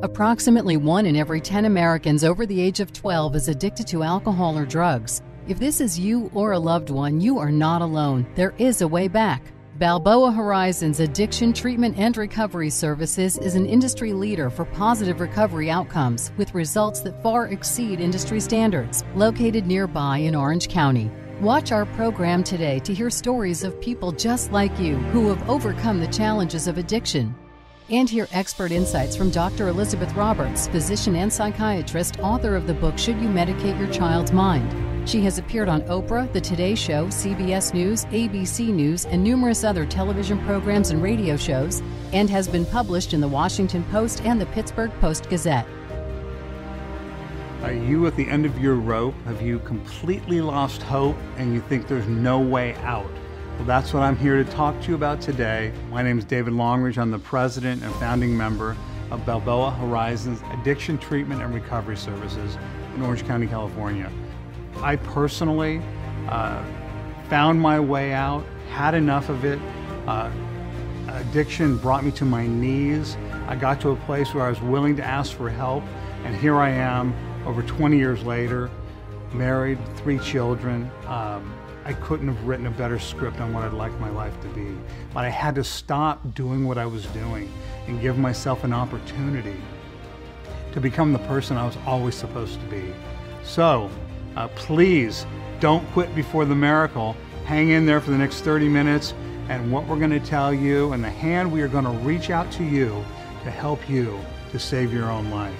Approximately 1 in every 10 Americans over the age of 12 is addicted to alcohol or drugs. If this is you or a loved one, you are not alone. There is a way back. Balboa Horizons Addiction Treatment and Recovery Services is an industry leader for positive recovery outcomes with results that far exceed industry standards, located nearby in Orange County. Watch our program today to hear stories of people just like you who have overcome the challenges of addiction. And hear expert insights from Dr. Elizabeth Roberts, physician and psychiatrist, author of the book Should You Medicate Your Child's Mind? She has appeared on Oprah, The Today Show, CBS News, ABC News, and numerous other television programs and radio shows, and has been published in the Washington Post and the Pittsburgh Post-Gazette. Are you at the end of your rope? Have you completely lost hope and you think there's no way out? Well, that's what I'm here to talk to you about today. My name is David Longridge. I'm the president and founding member of Balboa Horizons Addiction Treatment and Recovery Services in Orange County, California. I personally found my way out, had enough of it. Addiction brought me to my knees. I got to a place where I was willing to ask for help, and here I am over 20 years later, married, 3 children. I couldn't have written a better script on what I'd like my life to be. But I had to stop doing what I was doing and give myself an opportunity to become the person I was always supposed to be. So, please don't quit before the miracle. Hang in there for the next 30 minutes, and what we're going to tell you and the hand we are going to reach out to you to help you to save your own life.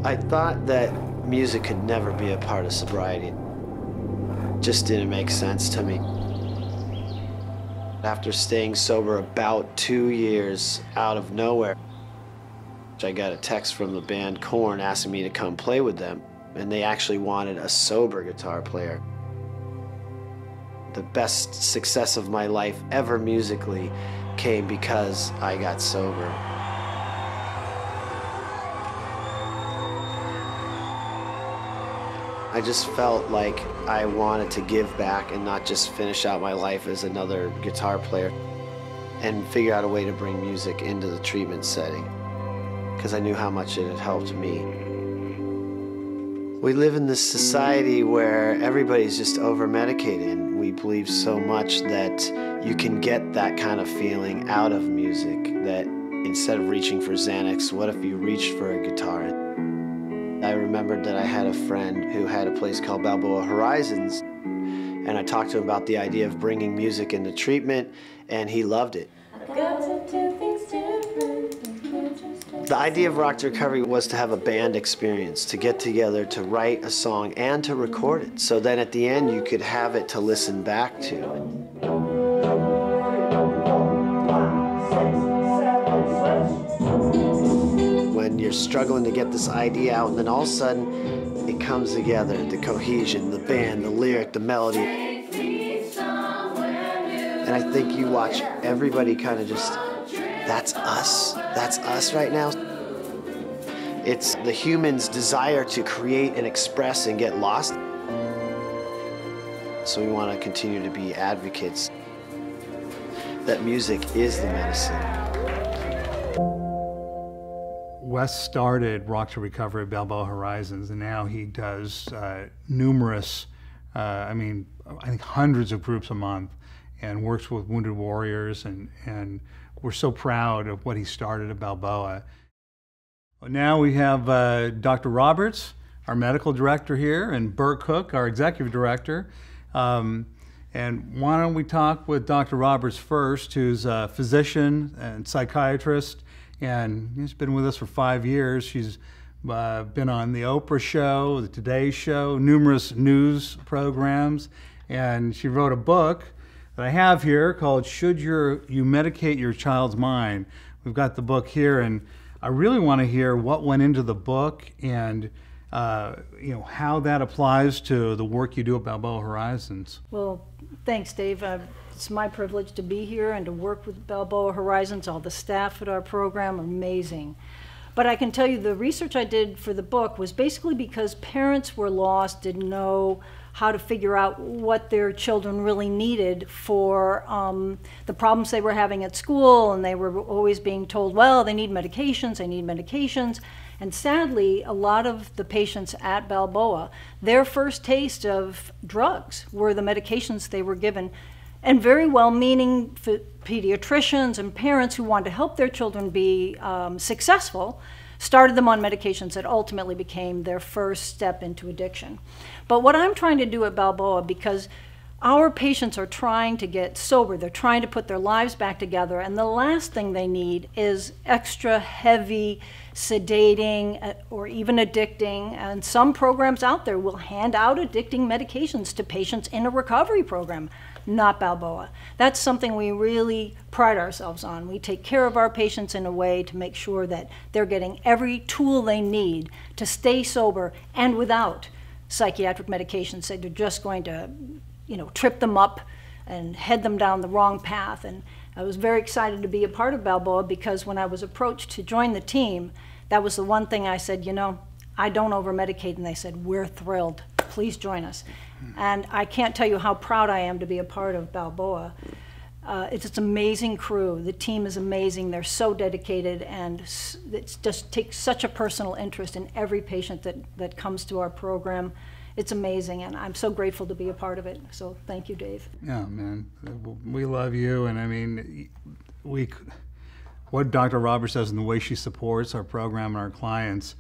I thought that music could never be a part of sobriety. It just didn't make sense to me. After staying sober about 2 years out of nowhere, I got a text from the band Korn asking me to come play with them, and they actually wanted a sober guitar player. The best success of my life ever musically came because I got sober. I just felt like I wanted to give back and not just finish out my life as another guitar player, and figure out a way to bring music into the treatment setting, because I knew how much it had helped me. We live in this society where everybody's just over-medicated. We believe so much that you can get that kind of feeling out of music, that instead of reaching for Xanax, what if you reached for a guitar? I remembered that I had a friend who had a place called Balboa Horizons, and I talked to him about the idea of bringing music into treatment, and he loved it. The idea of Rock to Recovery was to have a band experience, to get together, to write a song, and to record it, so then at the end you could have it to listen back to. When you're struggling to get this idea out, and then all of a sudden it comes together, the cohesion, the band, the lyric, the melody. And I think you watch everybody kind of just, that's us right now. It's the human's desire to create and express and get lost. So we want to continue to be advocates that music is the medicine. Wes started Rock to Recovery at Balboa Horizons, and now he does numerous, I think hundreds of groups a month, and works with wounded warriors, and we're so proud of what he started at Balboa. Now we have Dr. Roberts, our medical director here, and Bert Cook, our executive director. And why don't we talk with Dr. Roberts first, who's a physician and psychiatrist, and she's been with us for 5 years. She's been on the Oprah show, the Today Show, numerous news programs, and she wrote a book that I have here called Should You Medicate Your Child's Mind? We've got the book here, and I really want to hear what went into the book and how that applies to the work you do at Balboa Horizons. Well, thanks, Dave. It's my privilege to be here and to work with Balboa Horizons. All the staff at our program are amazing. But I can tell you the research I did for the book was basically because parents were lost, didn't know how to figure out what their children really needed for the problems they were having at school, and they were always being told, well, they need medications, they need medications. And sadly, a lot of the patients at Balboa, their first taste of drugs were the medications they were given. And very well-meaning pediatricians and parents who wanted to help their children be successful started them on medications that ultimately became their first step into addiction. But what I'm trying to do at Balboa, because our patients are trying to get sober, they're trying to put their lives back together, and the last thing they need is extra heavy sedating or even addicting. And some programs out there will hand out addicting medications to patients in a recovery program. Not Balboa. That's something we really pride ourselves on. We take care of our patients in a way to make sure that they're getting every tool they need to stay sober and without psychiatric medications that are just going to, trip them up and head them down the wrong path. And I was very excited to be a part of Balboa because when I was approached to join the team, that was the one thing I said, I don't over-medicate, and they said, we're thrilled. Please join us. And I can't tell you how proud I am to be a part of Balboa. It's an amazing crew. The team is amazing. They're so dedicated, and it just takes such a personal interest in every patient that comes to our program. It's amazing, and I'm so grateful to be a part of it. So thank you, Dave. Yeah, man. We love you, and I mean, what Dr. Roberts does and the way she supports our program and our clients,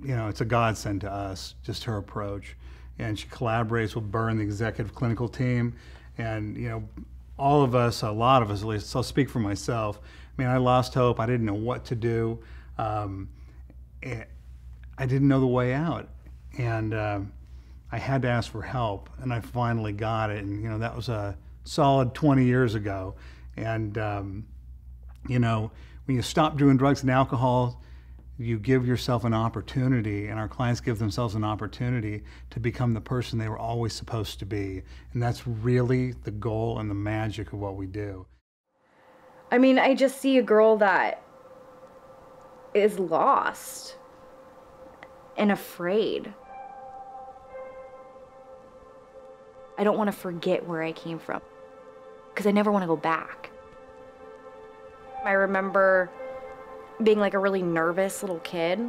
it's a godsend to us, just her approach. And she collaborates with Burr and the executive clinical team. And, all of us, a lot of us at least, so I'll speak for myself. I mean, I lost hope. I didn't know what to do. I didn't know the way out. And I had to ask for help, and I finally got it. And, that was a solid 20 years ago. And, when you stop doing drugs and alcohol, you give yourself an opportunity, and our clients give themselves an opportunity to become the person they were always supposed to be. And that's really the goal and the magic of what we do. I mean, I just see a girl that is lost and afraid. I don't want to forget where I came from, because I never want to go back. I remember being like a really nervous little kid.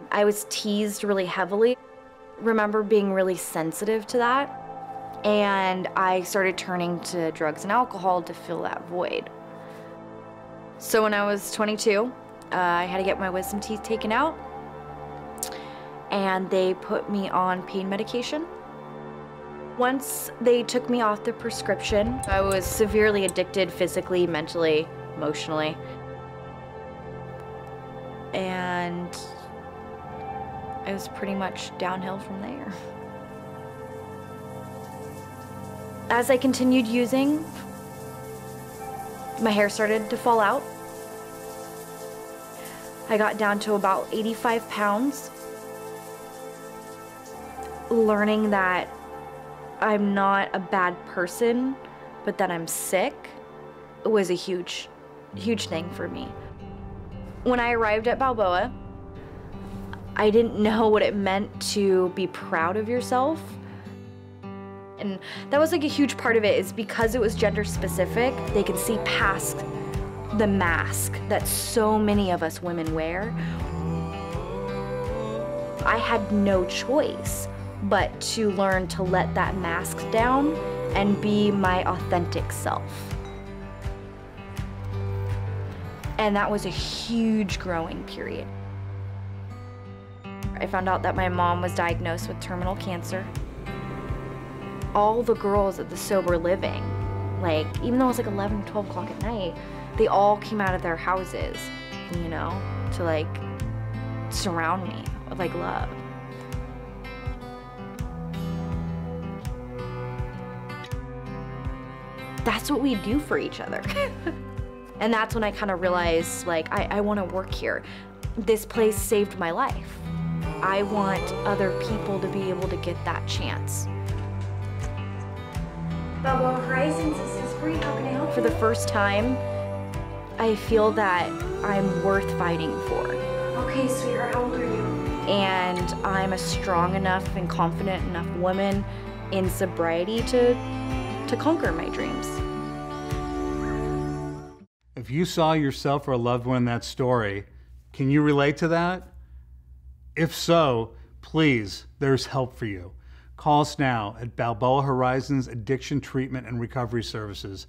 I was teased really heavily. Remember being really sensitive to that. And I started turning to drugs and alcohol to fill that void. So when I was 22, I had to get my wisdom teeth taken out. And they put me on pain medication. Once they took me off the prescription, I was severely addicted physically, mentally, emotionally. And it was pretty much downhill from there. As I continued using, my hair started to fall out. I got down to about 85 pounds. Learning that I'm not a bad person, but that I'm sick, was a huge thing for me. When I arrived at Balboa, I didn't know what it meant to be proud of yourself. And that was like a huge part of it, is because it was gender specific, they could see past the mask that so many of us women wear. I had no choice but to learn to let that mask down and be my authentic self. And that was a huge growing period. I found out that my mom was diagnosed with terminal cancer. All the girls at the sober living, like, even though it was like 11, 12 o'clock at night, they all came out of their houses, to like surround me with like love. That's what we do for each other. And that's when I kind of realized, like, I want to work here. This place saved my life. I want other people to be able to get that chance. Balboa Horizons, this is Bree. How can I help you? For the first time, I feel that I'm worth fighting for. Okay, sweetheart, how old are you? And I'm a strong enough and confident enough woman in sobriety to conquer my dreams. If you saw yourself or a loved one in that story, can you relate to that? If so, please, there's help for you. Call us now at Balboa Horizons Addiction Treatment and Recovery Services,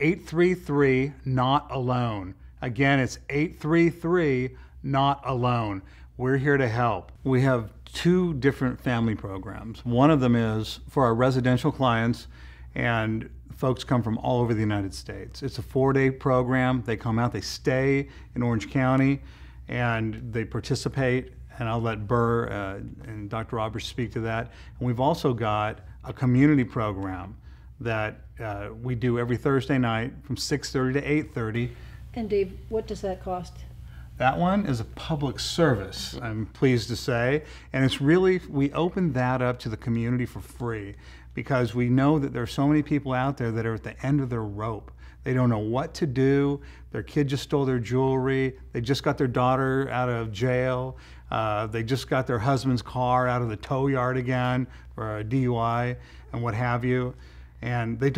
833-NOT-ALONE. Again, it's 833-NOT-ALONE. We're here to help. We have 2 different family programs. One of them is for our residential clients, and folks come from all over the United States. It's a 4-day program. They come out, they stay in Orange County, and they participate. And I'll let Burr and Dr. Roberts speak to that. And we've also got a community program that we do every Thursday night from 6:30 to 8:30. And Dave, what does that cost? That one is a public service, I'm pleased to say. And it's really, we opened that up to the community for free because we know that there are so many people out there that are at the end of their rope. They don't know what to do. Their kid just stole their jewelry. They just got their daughter out of jail. They just got their husband's car out of the tow yard again for a DUI and what have you. And they're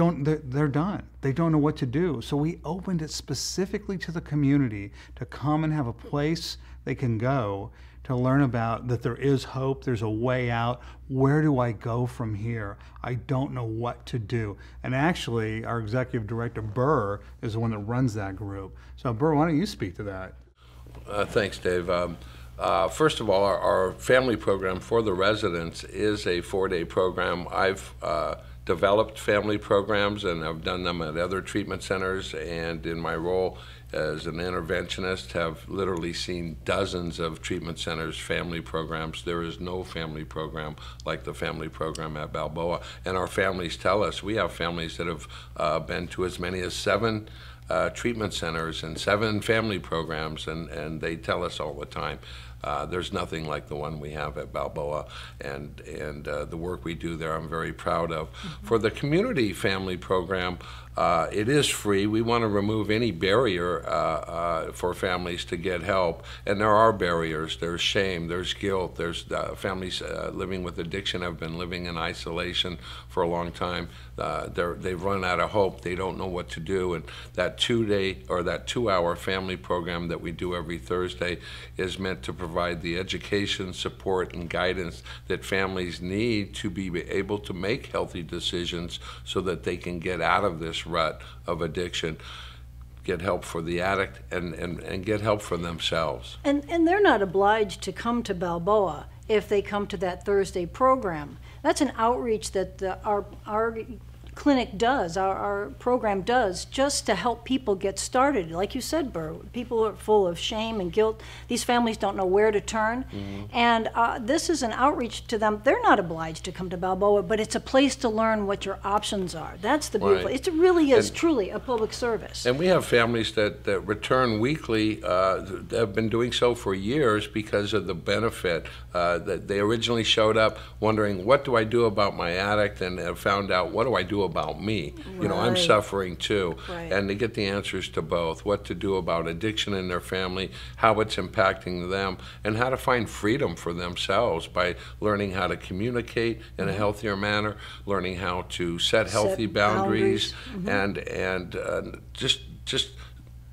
done. They don't know what to do. So we opened it specifically to the community to come and have a place they can go to learn about that there is hope, there's a way out. Where do I go from here? I don't know what to do. And actually, our executive director, Burr, is the one that runs that group. So Burr, why don't you speak to that? Thanks, Dave. First of all, our family program for the residents is a 4-day program. I've developed family programs, and I've done them at other treatment centers, and in my role as an interventionist have literally seen dozens of treatment centers' family programs. There is no family program like the family program at Balboa, and our families tell us, we have families that have been to as many as 7 treatment centers and 7 family programs, and they tell us all the time, there's nothing like the one we have at Balboa, and the work we do there I'm very proud of. For the community family program, it is free. We want to remove any barrier for families to get help, and there are barriers. There's shame, there's guilt, there's families living with addiction have been living in isolation for a long time. They've run out of hope. They don't know what to do, and that 2-day or that 2-hour family program that we do every Thursday is meant to provide the education, support, and guidance that families need to be able to make healthy decisions so that they can get out of this rut of addiction, get help for the addict, and get help for themselves. And they're not obliged to come to Balboa if they come to that Thursday program. That's an outreach that our clinic does, our program does, just to help people get started. Like you said, Burr, people are full of shame and guilt. These families don't know where to turn. And this is an outreach to them. They're not obliged to come to Balboa, but it's a place to learn what your options are. That's the beautiful. Right. It really is truly a public service. And we have families that return weekly, that have been doing so for years because of the benefit. That they originally showed up wondering, what do I do about my addict, and have found out, what do I do about me? Right. You know, I'm suffering too. Right. And they get the answers to both, what to do about addiction in their family, how it's impacting them, and how to find freedom for themselves by learning how to communicate in a healthier manner, learning how to set healthy boundaries. And just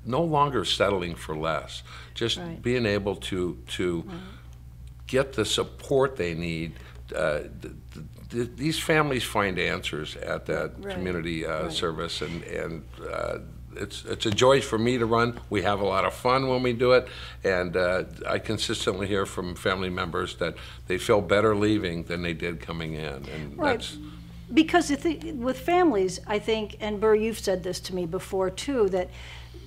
no longer settling for less, just being able to get the support they need. These families find answers at that community service, and it's a joy for me to run. We have a lot of fun when we do it, and I consistently hear from family members that they feel better leaving than they did coming in, and that's because with families, I think, and Burr, you've said this to me before too, that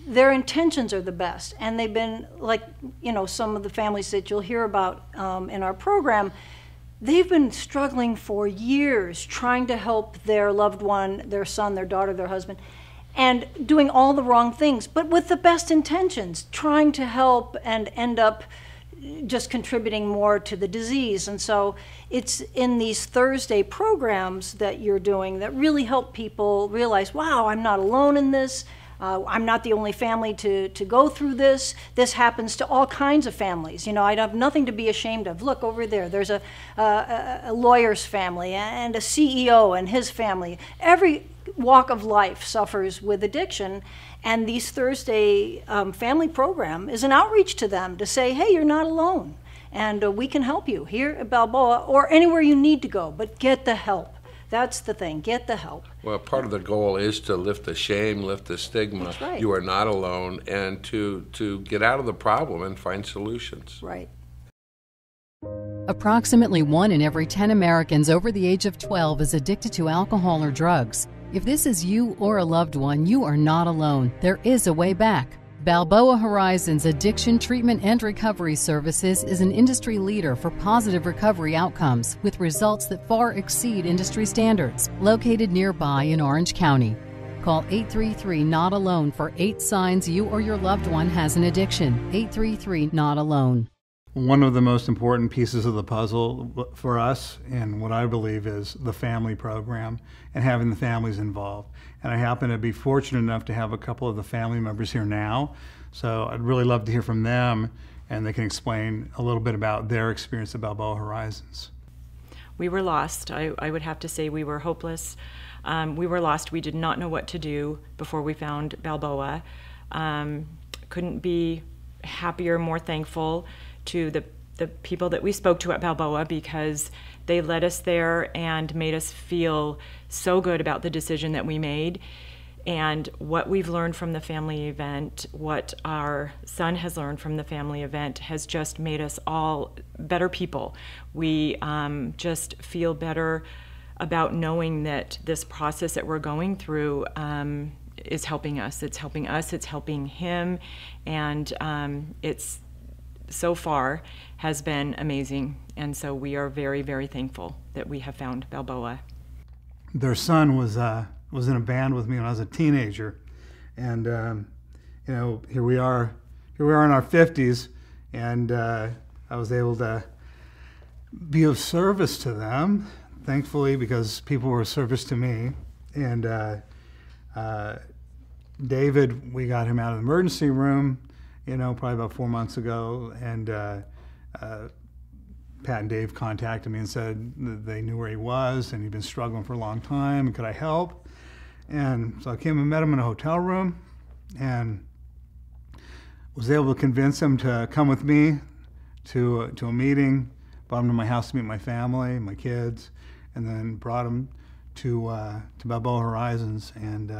their intentions are the best, and they've been, like, you know, some of the families that you'll hear about in our program, they've been struggling for years trying to help their loved one, their son, their daughter, their husband, and doing all the wrong things, but with the best intentions, trying to help, and end up just contributing more to the disease. And so it's in these Thursday programs that you're doing that really help people realize, wow, I'm not alone in this. I'm not the only family to go through this. This happens to all kinds of families. You know, I'd have nothing to be ashamed of. Look over there, there's a lawyer's family and a CEO and his family. Every walk of life suffers with addiction, and these Thursday family program is an outreach to them to say, hey, you're not alone, and we can help you here at Balboa or anywhere you need to go, but get the help. That's the thing, get the help. Well, part of the goal is to lift the shame, lift the stigma. That's right. You are not alone, and to get out of the problem and find solutions. Right. Approximately 1 in every 10 Americans over the age of 12 is addicted to alcohol or drugs. If this is you or a loved one, you are not alone. There is a way back. Balboa Horizons Addiction Treatment and Recovery Services is an industry leader for positive recovery outcomes with results that far exceed industry standards. Located nearby in Orange County. Call 833-NOT-ALONE for 8 signs you or your loved one has an addiction. 833-NOT-ALONE. One of the most important pieces of the puzzle for us, and what I believe, is the family program and having the families involved. And I happen to be fortunate enough to have a couple of the family members here now, so I'd really love to hear from them, and they can explain a little bit about their experience at Balboa Horizons. We were lost. I would have to say we were hopeless. We were lost. We did not know what to do before we found Balboa. Couldn't be happier, more thankful to the people that we spoke to at Balboa, because they led us there and made us feel so good about the decision that we made. And what we've learned from the family event, what our son has learned from the family event, has just made us all better people. We just feel better about knowing that this process that we're going through is helping us. It's helping us, it's helping him, and it's so far has been amazing. And so we are very, very thankful that we have found Balboa. Their son was in a band with me when I was a teenager, and you know, here we are in our 50s, and I was able to be of service to them, thankfully, because people were of service to me. And David, we got him out of the emergency room, you know, probably about 4 months ago, and Pat and Dave contacted me and said that they knew where he was and he'd been struggling for a long time, and could I help? And so I came and met him in a hotel room and was able to convince him to come with me to a meeting, brought him to my house to meet my family, my kids, and then brought him to Balboa Horizons, and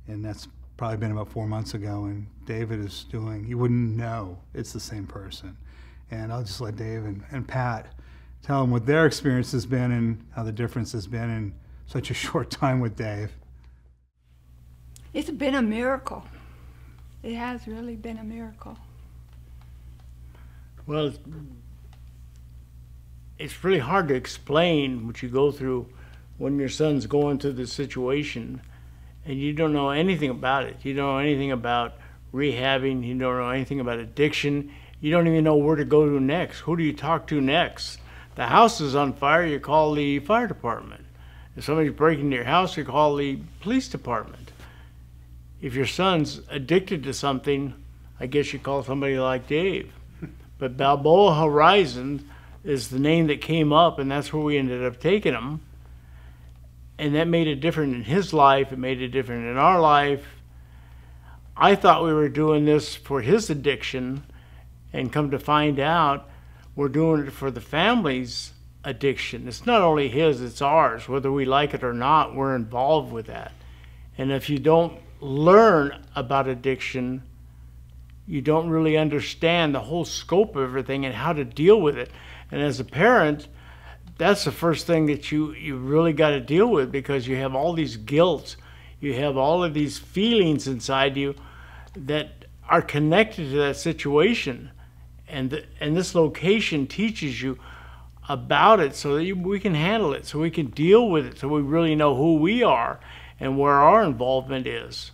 that's probably been about 4 months ago, and David is doing, you wouldn't know it's the same person. And I'll just let Dave and Pat tell them what their experience has been and how the difference has been in such a short time with Dave. It's been a miracle. It has really been a miracle. Well, it's really hard to explain what you go through when your son's going through this situation and you don't know anything about it. You don't know anything about rehabbing. You don't know anything about addiction. You don't even know where to go to next. Who do you talk to next? The house is on fire, you call the fire department. If somebody's breaking into your house, you call the police department. If your son's addicted to something, I guess you call somebody like Dave. But Balboa Horizons is the name that came up, and that's where we ended up taking him. And that made it different in his life. It made it different in our life. I thought we were doing this for his addiction, and come to find out we're doing it for the family's addiction. It's not only his, it's ours. Whether we like it or not, we're involved with that. And if you don't learn about addiction, you don't really understand the whole scope of everything and how to deal with it. And as a parent, that's the first thing that you really got to deal with, because you have all these guilt, you have all of these feelings inside you that are connected to that situation. And this location teaches you about it so that we can handle it, so we can deal with it, so we really know who we are and where our involvement is.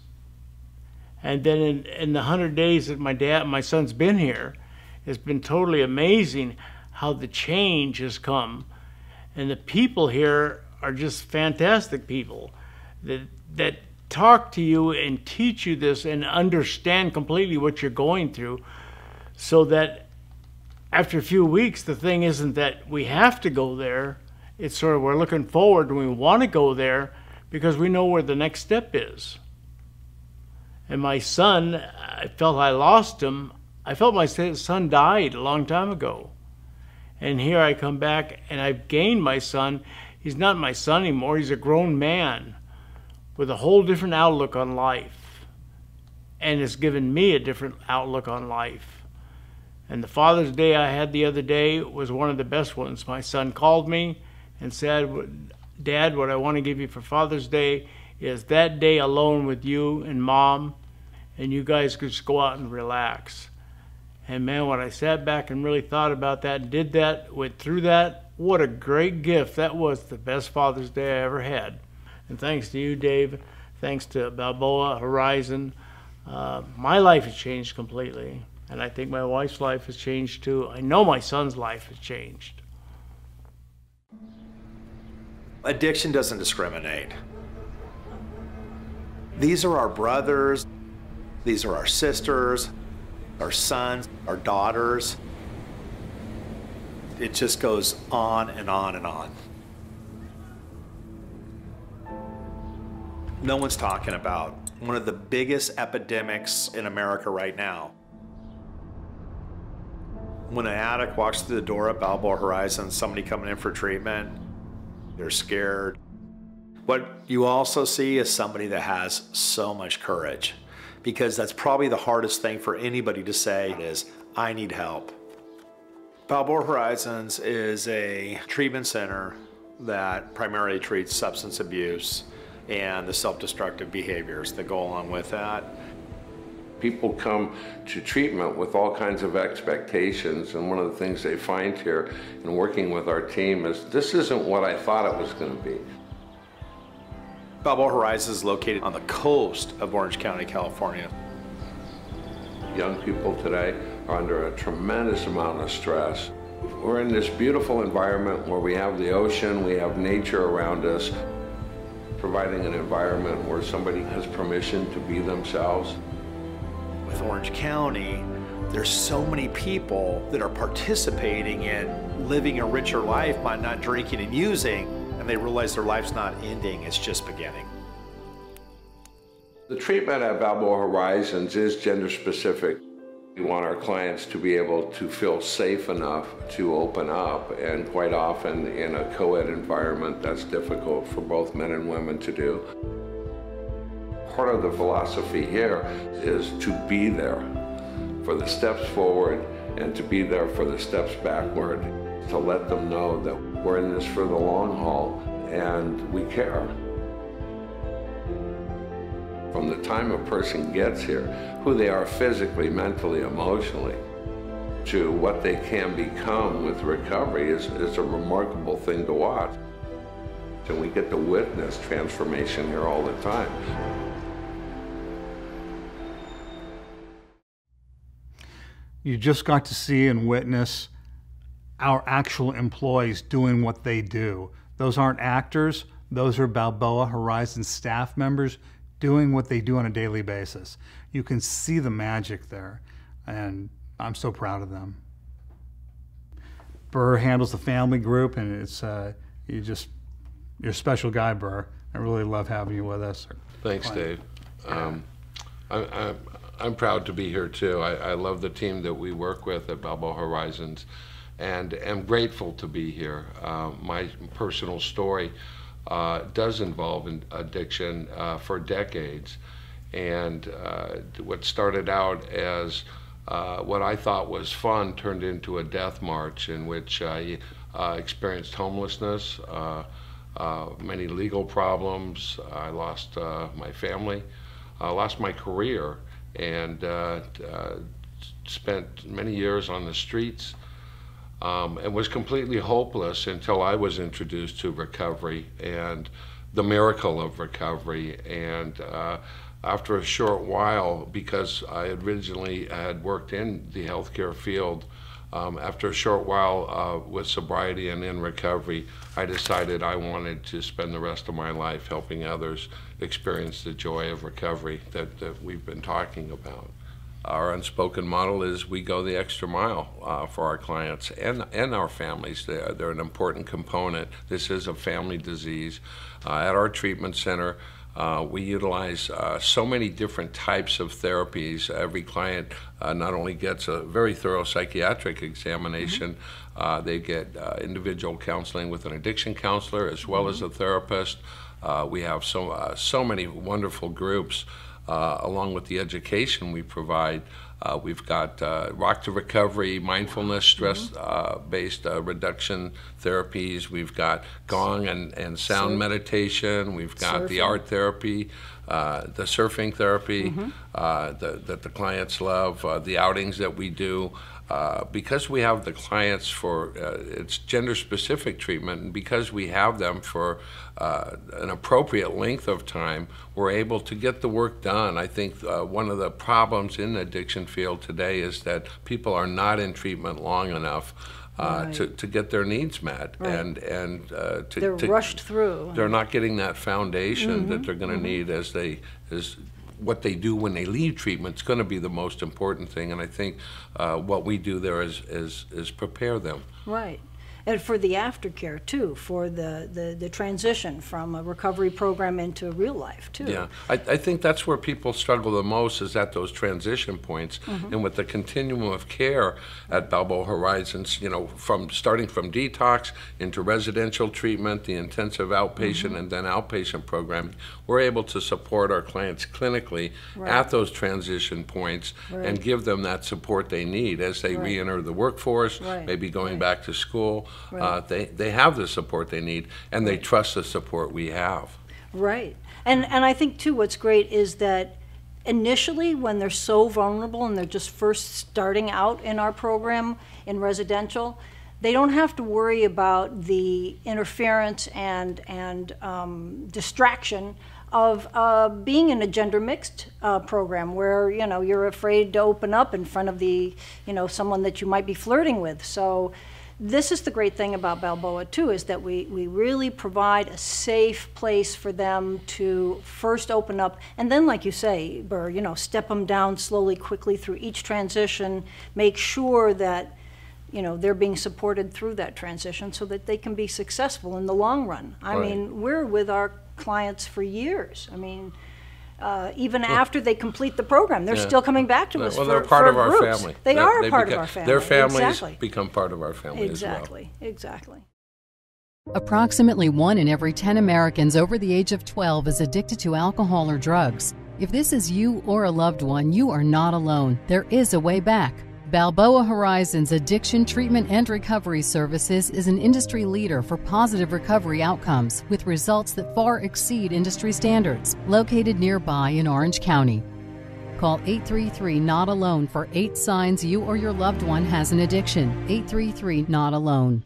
And then in the 100 days that my son's been here, it's been totally amazing how the change has come. And the people here are just fantastic people that talk to you and teach you this and understand completely what you're going through, so that after a few weeks, the thing isn't that we have to go there. It's sort of we're looking forward and we want to go there because we know where the next step is. And my son, I felt I lost him. I felt my son died a long time ago. And here I come back and I've gained my son. He's not my son anymore. He's a grown man with a whole different outlook on life. And it's given me a different outlook on life. And the Father's Day I had the other day was one of the best ones. My son called me and said, Dad, what I want to give you for Father's Day is that day alone with you and Mom, and you guys could just go out and relax. And man, when I sat back and really thought about that, did that, went through that, what a great gift. That was the best Father's Day I ever had. And thanks to you, Dave, thanks to Balboa Horizon, my life has changed completely. And I think my wife's life has changed too. I know my son's life has changed. Addiction doesn't discriminate. These are our brothers, these are our sisters, our sons, our daughters. It just goes on and on and on. No one's talking about one of the biggest epidemics in America right now. When an addict walks through the door at Balboa Horizons, somebody coming in for treatment, they're scared. What you also see is somebody that has so much courage, because that's probably the hardest thing for anybody to say is, I need help. Balboa Horizons is a treatment center that primarily treats substance abuse and the self-destructive behaviors that go along with that. People come to treatment with all kinds of expectations, and one of the things they find here in working with our team is this isn't what I thought it was going to be. Balboa Horizons is located on the coast of Orange County, California. Young people today are under a tremendous amount of stress. We're in this beautiful environment where we have the ocean, we have nature around us, providing an environment where somebody has permission to be themselves. With Orange County, there's so many people that are participating in living a richer life by not drinking and using, and they realize their life's not ending, it's just beginning. The treatment at Balboa Horizons is gender specific. We want our clients to be able to feel safe enough to open up, and quite often in a co-ed environment that's difficult for both men and women to do. Part of the philosophy here is to be there for the steps forward and to be there for the steps backward, to let them know that we're in this for the long haul and we care. From the time a person gets here, who they are physically, mentally, emotionally, to what they can become with recovery is a remarkable thing to watch. And we get to witness transformation here all the time. You just got to see and witness our actual employees doing what they do. Those aren't actors, those are Balboa Horizons staff members doing what they do on a daily basis. You can see the magic there, and I'm so proud of them. Burr handles the family group, and it's you're a special guy, Burr. I really love having you with us. Thanks, Dave. I'm proud to be here too. I love the team that we work with at Balboa Horizons, and am grateful to be here. My personal story does involve addiction for decades, and what started out as what I thought was fun turned into a death march in which I experienced homelessness, many legal problems. I lost my family, lost my career, and spent many years on the streets, and was completely hopeless until I was introduced to recovery and the miracle of recovery. And after a short while, because I originally had worked in the healthcare field After a short while with sobriety and in recovery, I decided I wanted to spend the rest of my life helping others experience the joy of recovery that we've been talking about. Our unspoken model is we go the extra mile for our clients and our families. They're an important component. This is a family disease. At our treatment center, we utilize so many different types of therapies. Every client not only gets a very thorough psychiatric examination, they get individual counseling with an addiction counselor as well as a therapist. We have so many wonderful groups. Along with the education we provide, we've got rock to recovery, mindfulness, stress-based reduction therapies. We've got gong and sound meditation. We've got the art therapy, the surfing therapy that the clients love, the outings that we do. Because we have the clients for it's gender-specific treatment, and because we have them for an appropriate length of time, we're able to get the work done. I think one of the problems in the addiction field today is that people are not in treatment long enough to get their needs met, and they're rushed through. They're not getting that foundation that they're going to need as what they do when they leave treatment is going to be the most important thing, and I think what we do there is prepare them. Right. And for the aftercare too, for the transition from a recovery program into real life too. Yeah, I think that's where people struggle the most, is at those transition points. And with the continuum of care at Balboa Horizons, you know, starting from detox into residential treatment, the intensive outpatient and then outpatient programming, we're able to support our clients clinically at those transition points and give them that support they need as they re-enter the workforce, maybe going back to school. They have the support they need, and they trust the support we have. Right. And I think, too, what's great is that initially when they're so vulnerable and they're just first starting out in our program in residential, they don't have to worry about the interference and distraction of being in a gender mixed program where, you know, you're afraid to open up in front of the, you know, someone that you might be flirting with. So this is the great thing about Balboa too, is that we really provide a safe place for them to first open up, and then, like you say, Burr, you know, step them down slowly, quickly through each transition, make sure that, you know, they're being supported through that transition so that they can be successful in the long run. I mean, we're with our clients for years. I mean, even after they complete the program, they're still coming back to us. Well, they're part of our groups. family. They are part of our family. Their families become part of our family as well. Exactly. Approximately 1 in every 10 Americans over the age of 12 is addicted to alcohol or drugs. If this is you or a loved one, you are not alone. There is a way back. Balboa Horizons Addiction Treatment and Recovery Services is an industry leader for positive recovery outcomes with results that far exceed industry standards, located nearby in Orange County. Call 833-NOT-ALONE for 8 signs you or your loved one has an addiction. 833-NOT-ALONE.